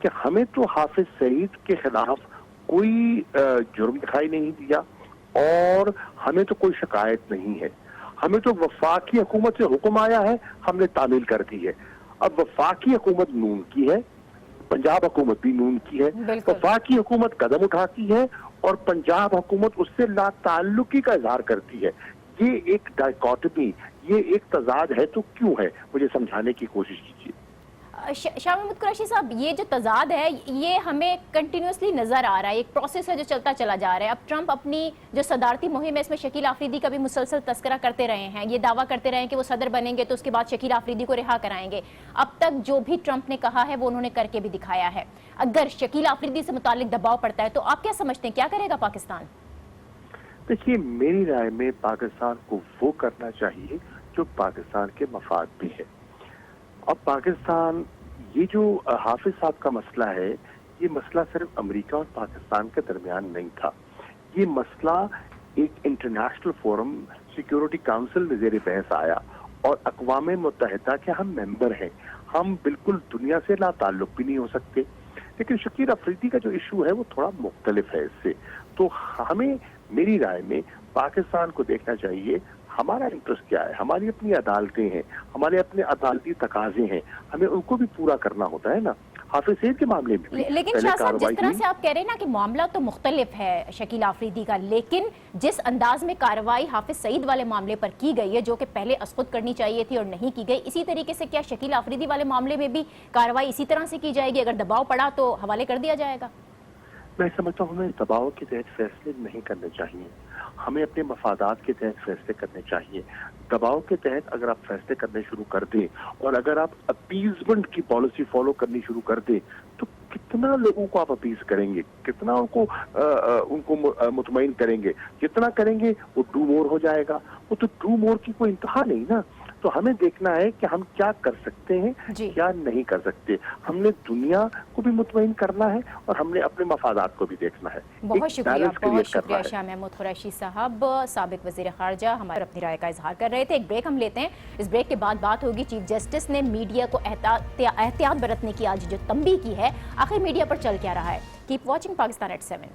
کہ ہمیں تو حافظ سعید کے خلاف کوئی جرم دکھائی نہیں دیا اور ہمیں تو کوئی شکایت نہیں ہے. ہمیں تو وفاقی حکومت سے حکم آیا ہے, ہم نے تعمیل کر دی ہے. اب وفاقی حکومت نون کی ہے, پنجاب حکومت بھی نون کی ہے. وفاقی حکومت قدم اٹھاتی ہے اور پنجاب حکومت اس سے لا تعلقی کا اظہار کرتی ہے. یہ ایک ڈائیکاٹمی, یہ ایک تضاد ہے تو کیوں ہے, مجھے سمجھانے کی کوشش کیجیے. شاہ محمود قریشی صاحب, یہ جو تضاد ہے یہ ہمیں کنٹینیوسلی نظر آ رہا ہے, ایک پروسیس ہے جو چلتا چلا جا رہا ہے. اب ٹرمپ اپنی جو صدارتی مہم ہے اس میں شکیل آفریدی کا بھی مسلسل تذکرہ کرتے رہے ہیں, یہ دعویٰ کرتے رہے ہیں کہ وہ صدر بنیں گے تو اس کے بعد شکیل آفریدی کو رہا کرائیں گے. اب تک جو بھی ٹرمپ نے کہا ہے وہ انہوں نے کر کے بھی دکھایا ہے. اگر شکیل آفریدی سے متعلق دباؤ پڑتا ہے تو آپ کیا سمجھتے ہیں کیا کرے گا پاکستان؟ دیکھیے, میری رائے میں پاکستان کو وہ کرنا چاہیے جو پاکستان کے مفاد بھی ہے. اب پاکستان, یہ جو حافظ صاحب کا مسئلہ ہے, یہ مسئلہ صرف امریکہ اور پاکستان کے درمیان نہیں تھا. یہ مسئلہ ایک انٹرنیشنل فورم سیکیورٹی کاؤنسل میں زیر بحث آیا اور اقوام متحدہ کے ہم ممبر ہیں. ہم بالکل دنیا سے لا تعلق بھی نہیں ہو سکتے. لیکن شکیل آفریدی کا جو ایشو ہے وہ تھوڑا مختلف ہے اس سے. تو ہمیں, میری رائے میں, پاکستان کو دیکھنا چاہیے ہمارا انٹرسٹ کیا ہے. ہماری اپنی عدالتیں ہیں, ہمارے اپنے عدالتی تقاضے ہیں, ہمیں ان کو بھی پورا کرنا ہوتا ہے نا. حافظ سعید کے معاملے میں لیکن شاہ صاحب جس طرح سے آپ کہہ رہے ہیں نا کہ معاملہ تو مختلف ہے شکیل آفریدی کا, لیکن جس انداز میں کارروائی حافظ سعید والے معاملے پر کی گئی ہے جو کہ پہلے اسقط کرنی چاہیے تھی اور نہیں کی گئی, اسی طریقے سے کیا شکیل آفریدی والے معاملے میں بھی کارروائی اسی طرح سے کی جائے گی؟ اگر دباؤ پڑا تو حوالے کر دیا جائے گا؟ میں سمجھتا ہوں ہمیں دباؤ کے تحت فیصلے نہیں کرنے چاہیے, ہمیں اپنے مفادات کے تحت فیصلے کرنے چاہیے. دباؤ کے تحت اگر آپ فیصلے کرنے شروع کر دیں اور اگر آپ اپیزمنٹ کی پالیسی فالو کرنی شروع کر دیں تو کتنا لوگوں کو آپ اپیز کریں گے, کتنا ان کو مطمئن کریں گے. جتنا کریں گے وہ ڈو مور ہو جائے گا. وہ تو ڈو مور کی کوئی انتہا نہیں نا. تو ہمیں دیکھنا ہے کہ ہم کیا کر سکتے ہیں, کیا نہیں کر سکتے. ہم نے دنیا کو بھی مطمئن کرنا ہے اور ہم نے اپنے مفادات کو بھی دیکھنا ہے. بہت شکریہ شاہ محمود قریشی صاحب, سابق وزیر خارجہ, ہمارے اپنی رائے کا اظہار کر رہے تھے. ایک بریک ہم لیتے ہیں, اس بریک کے بعد بات ہوگی چیف جسٹس نے میڈیا کو احتیاط برتنے کی آج جو تنبیہ کی ہے, آخر میڈیا پر چل کیا رہا ہے. Keep watching Pakistan at 7.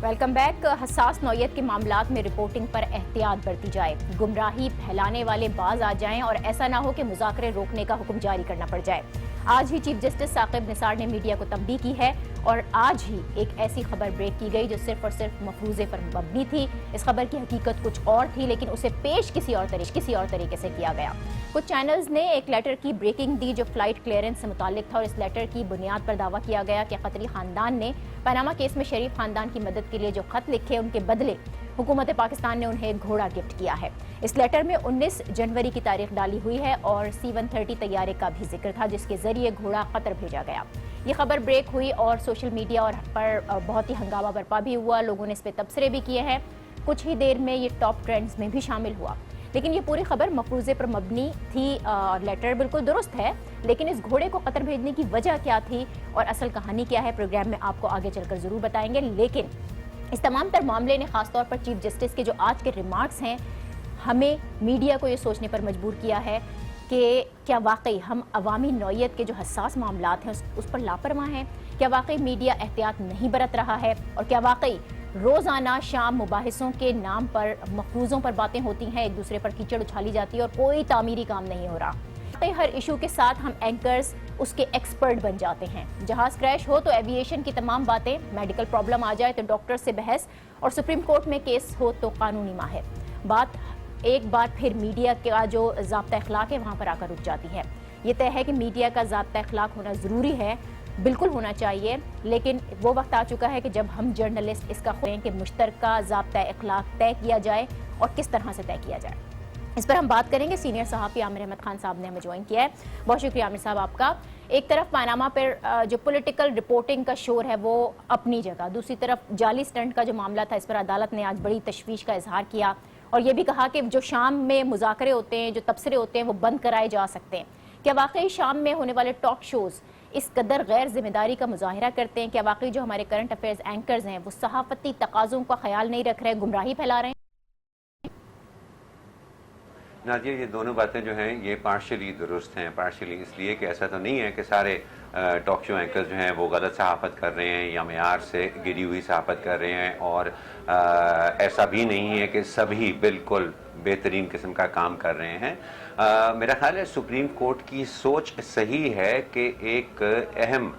Welcome back. حساس نوعیت کے معاملات میں رپورٹنگ پر احتیاط برتی جائے, گمراہی پھیلانے والے باز آ جائیں اور ایسا نہ ہو کہ مذاکرے روکنے کا حکم جاری کرنا پڑ جائے. آج ہی چیف جسٹس ثاقب نثار نے میڈیا کو تنبیہ کی ہے اور آج ہی ایک ایسی خبر بریک کی گئی جو صرف اور صرف مفروضے پر مبنی تھی. اس خبر کی حقیقت کچھ اور تھی لیکن اسے پیش کسی اور طریقے سے کیا گیا. کچھ چینلز نے ایک لیٹر کی بریکنگ دی جو فلائٹ کلیئرنس سے متعلق تھا اور اس لیٹر کی بنیاد پر دعویٰ کیا گیا کہ قطری خاندان نے پاناما کیس میں شریف خاندان کی مدد کے لیے جو خط لکھے ان کے بدلے حکومت پاکستان نے انہیں ایک گھوڑا گفٹ کیا ہے. اس لیٹر میں 19 جنوری کی تاریخ ڈالی ہوئی ہے اور C-130 طیارے کا بھی ذکر تھا جس کے ذریعے گھوڑا قطر بھیجا گیا. یہ خبر بریک ہوئی اور سوشل میڈیا پر بہت ہی ہنگامہ برپا بھی ہوا. لوگوں نے اس پہ تبصرے بھی کیے ہیں. کچھ ہی دیر میں یہ ٹاپ ٹرینڈز میں بھی شامل ہوا. لیکن یہ پوری خبر مفروضے پر مبنی تھی. لیٹر بالکل درست ہے لیکن اس گھوڑے کو قطر بھیجنے کی وجہ کیا تھی اور اصل کہانی کیا ہے, پروگرام میں آپ کو آگے چل کر ضرور بتائیں گے. لیکن اس تمام تر معاملے نے خاص طور پر چیف جسٹس کے جو آج کے ریمارکس ہیں ہمیں میڈیا کو یہ سوچنے پر مجبور کیا ہے کہ کیا واقعی ہم عوامی نوعیت کے جو حساس معاملات ہیں اس پر لاپرواہ ہیں, کیا واقعی میڈیا احتیاط نہیں برت رہا ہے اور کیا واقعی روزانہ شام مباحثوں کے نام پر مفروضوں پر باتیں ہوتی ہیں, ایک دوسرے پر کیچڑ اچھالی جاتی ہے اور کوئی تعمیری کام نہیں ہو رہا. ہر ایشو کے ساتھ ہم اینکرز اس کے ایکسپرٹ بن جاتے ہیں. جہاز کریش ہو تو ایوییشن کی تمام باتیں, میڈیکل پرابلم آ جائے تو ڈاکٹر سے بحث اور سپریم کورٹ میں کیس ہو تو قانونی ماہر. بات ایک بار پھر میڈیا کا جو ضابطہ اخلاق ہے وہاں پر آ کر رک جاتی ہے. یہ طے ہے کہ میڈیا کا ضابطہ اخلاق ہونا ضروری ہے, بالکل ہونا چاہیے, لیکن وہ وقت آ چکا ہے کہ جب ہم جرنلسٹ اس کا خواہ ہیں کہ مشترکہ ضابطہ اخلاق طے کیا جائے اور کس طرح سے طے کیا جائے. اس پر ہم بات کریں گے. سینئر صحافی عامر احمد خان صاحب نے ہمیں جوائن کیا ہے. بہت شکریہ عامر صاحب آپ کا. ایک طرف پاناما پر جو پولیٹیکل رپورٹنگ کا شور ہے وہ اپنی جگہ, دوسری طرف جعلی سٹنٹ کا جو معاملہ تھا اس پر عدالت نے آج بڑی تشویش کا اظہار کیا اور یہ بھی کہا کہ جو شام میں مذاکرے ہوتے ہیں, جو تبصرے ہوتے ہیں وہ بند کرائے جا سکتے ہیں. کیا واقعی شام میں ہونے والے ٹاک شوز اس قدر غیر ذمہ داری کا مظاہرہ کرتے ہیں؟ کیا واقعی جو ہمارے کرنٹ افیئرز اینکرز ہیں وہ صحافتی تقاضوں کا خیال نہیں رکھ رہے, گمراہی پھیلا رہے ہیں؟ نازیہ یہ دونوں باتیں جو ہیں یہ پارشلی درست ہیں. پارشلی اس لیے کہ ایسا تو نہیں ہے کہ سارے ٹاک شو اینکرز جو ہیں وہ غلط صحافت کر رہے ہیں یا معیار سے گری ہوئی صحافت کر رہے ہیں, اور ایسا بھی نہیں ہے کہ سبھی بالکل بہترین قسم کا کام کر رہے ہیں. میرا خیال ہے سپریم کورٹ کی سوچ صحیح ہے کہ ایک اہم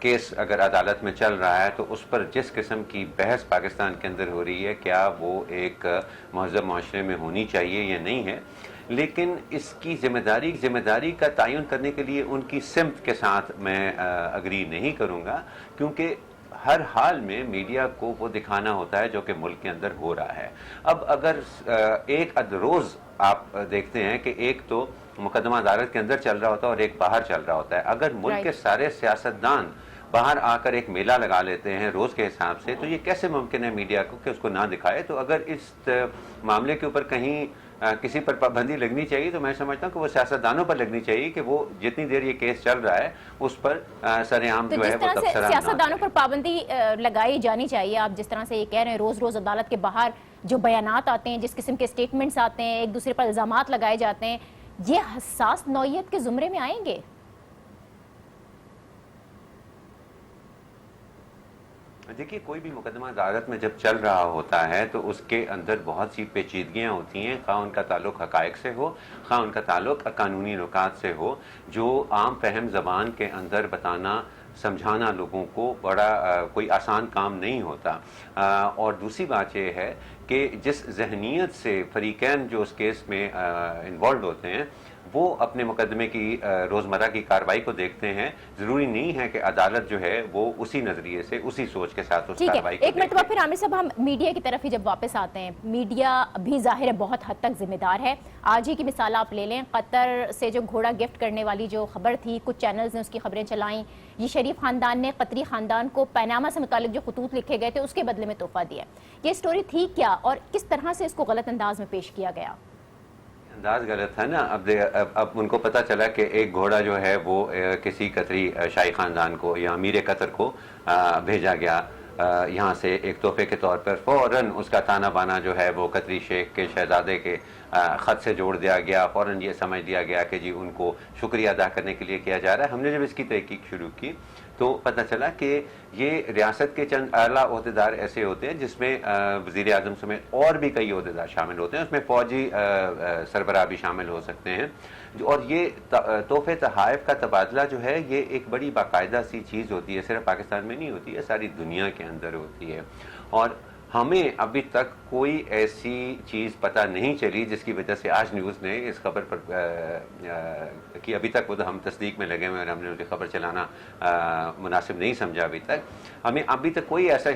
کیس اگر عدالت میں چل رہا ہے تو اس پر جس قسم کی بحث پاکستان کے اندر ہو رہی ہے کیا وہ ایک مہذب معاشرے میں ہونی چاہیے یا نہیں ہے, لیکن اس کی ذمہ داری کا تعین کرنے کے لیے ان کی سمت کے ساتھ میں اگری نہیں کروں گا, کیونکہ ہر حال میں میڈیا کو وہ دکھانا ہوتا ہے جو کہ ملک کے اندر ہو رہا ہے. اب اگر ایک روز آپ دیکھتے ہیں کہ ایک تو مقدمہ عدالت کے اندر چل رہا ہوتا ہے اور ایک باہر چل رہا ہوتا ہے, اگر ملک کے سارے سیاستدان باہر آ کر ایک میلہ لگا لیتے ہیں روز کے حساب سے, تو یہ کیسے ممکن ہے میڈیا کو کہ اس کو نہ دکھائے؟ تو اگر اس معاملے کے اوپر کہیں کسی پر پابندی لگنی چاہیے تو میں سمجھتا ہوں کہ وہ سیاستدانوں پر لگنی چاہیے کہ وہ جتنی دیر یہ کیس چل رہا ہے اس پر سر عام جو ہے وہ تبصرہ نہ سیاستدانوں پر پابندی لگائی جانی چاہیے. آپ جس طرح سے یہ کہہ رہے ہیں روز عدالت کے باہر جو بیانات آتے ہیں, جس قسم کے سٹیٹمنٹس آتے ہیں, ایک دوسرے پر الزامات لگائے جاتے ہیں, یہ حساس نوعیت کے زمرے میں آئیں گے؟ دیکھیے کوئی بھی مقدمہ عدالت میں جب چل رہا ہوتا ہے تو اس کے اندر بہت سی پیچیدگیاں ہوتی ہیں, خواہ ان کا تعلق حقائق سے ہو خواہ ان کا تعلق قانونی نکات سے ہو, جو عام فہم زبان کے اندر بتانا سمجھانا لوگوں کو بڑا کوئی آسان کام نہیں ہوتا. اور دوسری بات یہ ہے کہ جس ذہنیت سے فریقین جو اس کیس میں انوالوڈ ہوتے ہیں وہ اپنے مقدمے کی روزمرہ کی کارروائی کو دیکھتے ہیں, ضروری نہیں ہے کہ عدالت جو ہے وہ اسی نظریے سے اسی سوچ کے ساتھ اس کارروائی کو ایک مرتبہ پھر عامر صاحب ہم میڈیا کی طرف ہی جب واپس آتے ہیں, میڈیا بھی ظاہر ہے بہت حد تک ذمہ دار ہے. آج ہی کی مثال آپ لے لیں, قطر سے جو گھوڑا گفٹ کرنے والی جو خبر تھی, کچھ چینلز نے اس کی خبریں چلائیں, یہ شریف خاندان نے قطری خاندان کو پیناما سے متعلق جو خطوط لکھے گئے تھے اس کے بدلے میں تحفہ دیا. یہ سٹوری تھی کیا اور کس طرح سے اس کو غلط انداز میں پیش کیا گیا؟ انداز غلط تھا نا. اب ان کو پتہ چلا کہ ایک گھوڑا جو ہے وہ کسی قطری شاہی خاندان کو یا امیر قطر کو بھیجا گیا یہاں سے ایک تحفے کے طور پر, فوراً اس کا تانا بانا جو ہے وہ قطری شیخ کے شہزادے کے خط سے جوڑ دیا گیا. فوراً یہ سمجھ لیا گیا کہ جی ان کو شکریہ ادا کرنے کے لیے کیا جا رہا ہے. ہم نے جب اس کی تحقیق شروع کی تو پتہ چلا کہ یہ ریاست کے چند اعلیٰ عہدیدار ایسے ہوتے ہیں جس میں وزیر اعظم سمیت اور بھی کئی عہدیدار شامل ہوتے ہیں, اس میں فوجی سربراہ بھی شامل ہو سکتے ہیں. اور یہ تحفے تحائف کا تبادلہ جو ہے یہ ایک بڑی باقاعدہ سی چیز ہوتی ہے, صرف پاکستان میں نہیں ہوتی ہے, ساری دنیا کے اندر ہوتی ہے. اور ہمیں ابھی تک کوئی ایسی چیز پتہ نہیں چلی جس کی وجہ سے آج نیوز نے اس خبر پر کہ ابھی تک وہ تو ہم تصدیق میں لگے ہوئے اور ہم نے اسے خبر چلانا مناسب نہیں سمجھا. ابھی تک ہمیں ابھی تک کوئی ایسا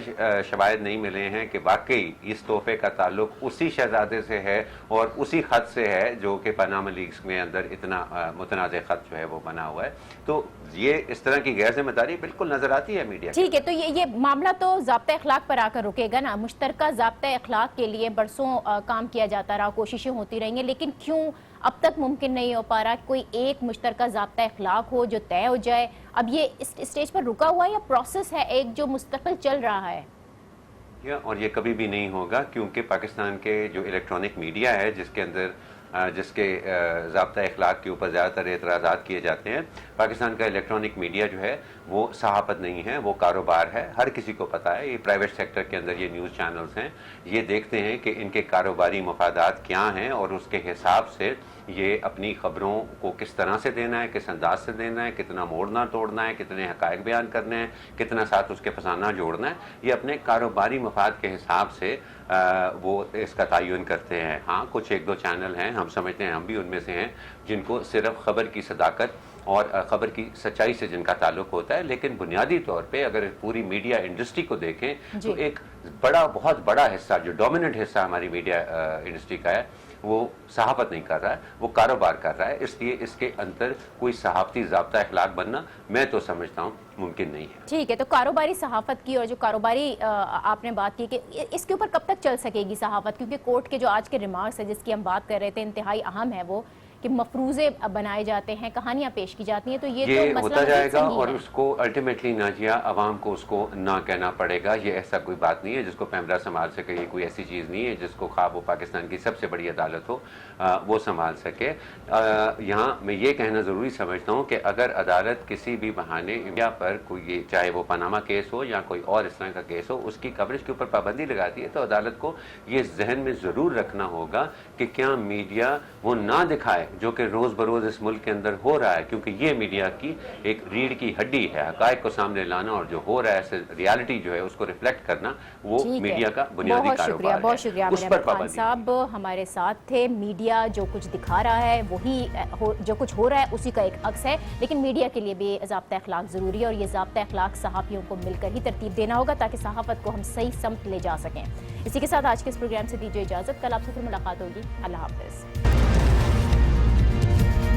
شواہد نہیں ملے ہیں کہ واقعی اس تحفے کا تعلق اسی شہزادے سے ہے اور اسی خط سے ہے جو کہ پاناما لیکس میں اندر اتنا متنازع خط جو ہے وہ بنا ہوا ہے. تو یہ اس طرح کی غیر ذمہ داری بالکل نظر آتی ہے میڈیا. ٹھیک ہے, تو یہ معاملہ تو ضابطہ اخلاق پر آ کر رکے گا نا. مشترکہ ضابطہ اخلاق کے لیے برسوں کام کیا جاتا رہا, کوششیں ہوتی رہیں گی, لیکن کیوں اب تک ممکن نہیں ہو پا رہا کوئی ایک مشترکہ ضابطہ اخلاق ہو جو طے ہو جائے؟ اب یہ اس اسٹیج پر رکا ہوا ہے یا پروسیس ہے ایک جو مستقل چل رہا ہے؟ اور یہ کبھی بھی نہیں ہوگا, کیونکہ پاکستان کے جو الیکٹرانک میڈیا ہے جس کے ضابطہ اخلاق کے اوپر زیادہ تر اعتراضات کیے جاتے ہیں, پاکستان کا الیکٹرانک میڈیا جو ہے وہ صحافت نہیں ہے, وہ کاروبار ہے. ہر کسی کو پتہ ہے یہ پرائیویٹ سیکٹر کے اندر یہ نیوز چینلز ہیں, یہ دیکھتے ہیں کہ ان کے کاروباری مفادات کیا ہیں اور اس کے حساب سے یہ اپنی خبروں کو کس طرح سے دینا ہے, کس انداز سے دینا ہے, کتنا موڑنا توڑنا ہے, کتنے حقائق بیان کرنے ہیں, کتنا ساتھ اس کے فسانہ جوڑنا ہے. یہ اپنے کاروباری مفاد کے حساب سے وہ اس کا تعین کرتے ہیں. ہاں کچھ ایک دو چینل ہیں, ہم سمجھتے ہیں, ہم بھی ان میں سے ہیں, جن کو صرف خبر کی صداقت اور خبر کی سچائی سے جن کا تعلق ہوتا ہے. لیکن بنیادی طور پہ اگر پوری میڈیا انڈسٹری کو دیکھیں تو ایک بہت بڑا حصہ جو ڈومیننٹ حصہ ہماری میڈیا انڈسٹری کا ہے وہ صحافت نہیں کر رہا ہے, وہ کاروبار کر رہا ہے. اس لیے اس کے اندر کوئی صحافتی ضابطہ اخلاق بننا میں تو سمجھتا ہوں ممکن نہیں ہے. ٹھیک ہے, تو کاروباری صحافت کی اور جو کاروباری آپ نے بات کی کہ اس کے اوپر کب تک چل سکے گی صحافت, کیونکہ کورٹ کے جو آج کے ریمارکس ہے جس کی ہم بات کر رہے تھے انتہائی اہم ہے وہ کہ مفروضے بنائے جاتے ہیں, کہانیاں پیش کی جاتی ہیں, تو یہ تو مسئلہ ہوتا جائے گا مزید اور سنگین ہے. اس کو الٹیمیٹلی ناجیہ عوام کو اس کو نہ کہنا پڑے گا. یہ ایسا کوئی بات نہیں ہے جس کو پیمرا سنبھال سکے, یہ کوئی ایسی چیز نہیں ہے جس کو خواب وہ پاکستان کی سب سے بڑی عدالت ہو وہ سنبھال سکے. یہاں میں یہ کہنا ضروری سمجھتا ہوں کہ اگر عدالت کسی بھی بہانے انڈیا پر کوئی, چاہے وہ پاناما کیس ہو یا کوئی اور اس طرح کا کیس ہو, اس کی کوریج کے اوپر پابندی لگاتی ہے, تو عدالت کو یہ ذہن میں ضرور رکھنا ہوگا کہ کیا میڈیا وہ نہ دکھائے جو کہ روز بروز اس ملک کے اندر ہو رہا ہے, کیونکہ یہ میڈیا کی ایک ریڑھ کی ہڈی ہے. حقائق کو سامنے لانا اور جو ہو رہا ہے ریالٹی جو ہے اس کو ریفلیکٹ کرنا وہ میڈیا کا بنیادی کاروبار ہے. بہت شکریہ اس پر خان صاحب ہمارے ساتھ تھے. میڈیا جو کچھ دکھا رہا ہے وہی جو کچھ ہو رہا ہے اسی کا ایک عکس ہے, لیکن میڈیا کے لیے بھی ضابطہ اخلاق ضروری ہے, اور یہ ضابطہ اخلاق صحافیوں کو مل کر ہی ترتیب دینا ہوگا تاکہ صحافت کو ہم صحیح سمت لے جا سکیں. اسی کے ساتھ آج کے اس پروگرام سے دیجیے اجازت. کل آپ سے پھر ملاقات ہوگی. اللہ حافظ.